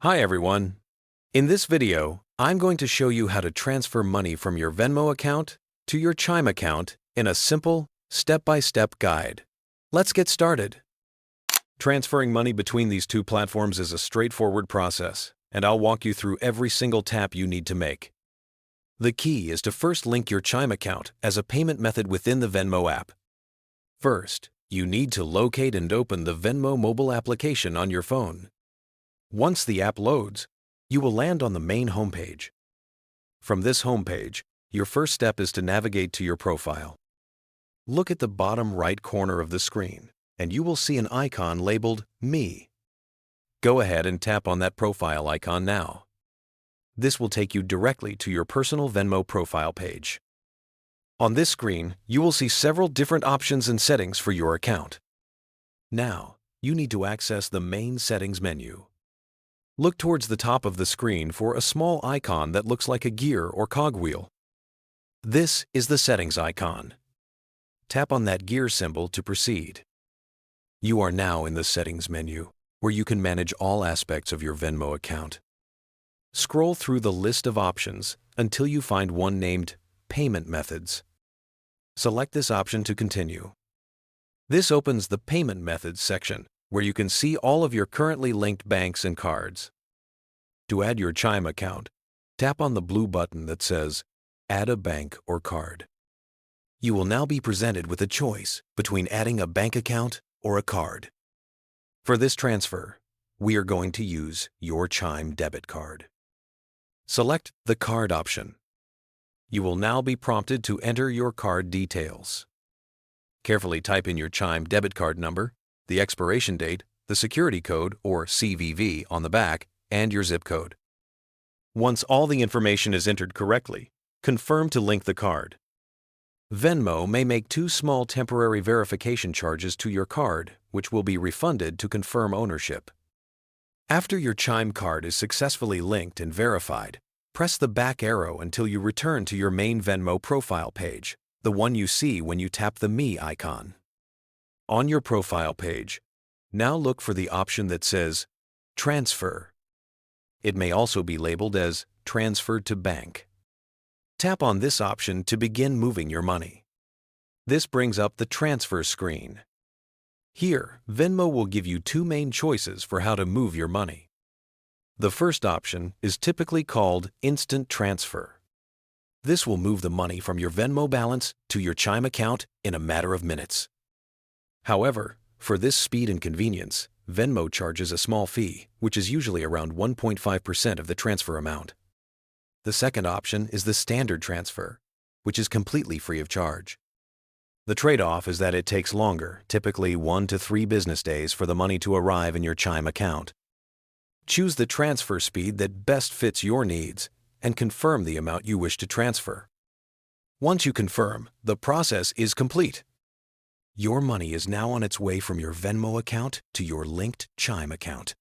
Hi everyone. In this video, I'm going to show you how to transfer money from your Venmo account to your Chime account in a simple, step-by-step guide. Let's get started. Transferring money between these two platforms is a straightforward process, and I'll walk you through every single tap you need to make. The key is to first link your Chime account as a payment method within the Venmo app. First, you need to locate and open the Venmo mobile application on your phone. Once the app loads, you will land on the main homepage. From this homepage, your first step is to navigate to your profile. Look at the bottom right corner of the screen, and you will see an icon labeled Me. Go ahead and tap on that profile icon now. This will take you directly to your personal Venmo profile page. On this screen, you will see several different options and settings for your account. Now, you need to access the main settings menu. Look towards the top of the screen for a small icon that looks like a gear or cogwheel. This is the settings icon. Tap on that gear symbol to proceed. You are now in the settings menu, where you can manage all aspects of your Venmo account. Scroll through the list of options until you find one named Payment Methods. Select this option to continue. This opens the Payment Methods section, where you can see all of your currently linked banks and cards. To add your Chime account, tap on the blue button that says Add a Bank or Card. You will now be presented with a choice between adding a bank account or a card. For this transfer, we are going to use your Chime debit card. Select the Card option. You will now be prompted to enter your card details. Carefully type in your Chime debit card number, the expiration date, the security code or CVV on the back, and your zip code. Once all the information is entered correctly, confirm to link the card. Venmo may make 2 small temporary verification charges to your card, which will be refunded to confirm ownership. After your Chime card is successfully linked and verified, press the back arrow until you return to your main Venmo profile page, the one you see when you tap the Me icon. On your profile page, now look for the option that says Transfer. It may also be labeled as Transfer to Bank. Tap on this option to begin moving your money. This brings up the transfer screen. Here, Venmo will give you 2 main choices for how to move your money. The first option is typically called Instant Transfer. This will move the money from your Venmo balance to your Chime account in a matter of minutes. However, for this speed and convenience, Venmo charges a small fee, which is usually around 1.5% of the transfer amount. The second option is the Standard Transfer, which is completely free of charge. The trade-off is that it takes longer, typically 1 to 3 business days, for the money to arrive in your Chime account. Choose the transfer speed that best fits your needs and confirm the amount you wish to transfer. Once you confirm, the process is complete. Your money is now on its way from your Venmo account to your linked Chime account.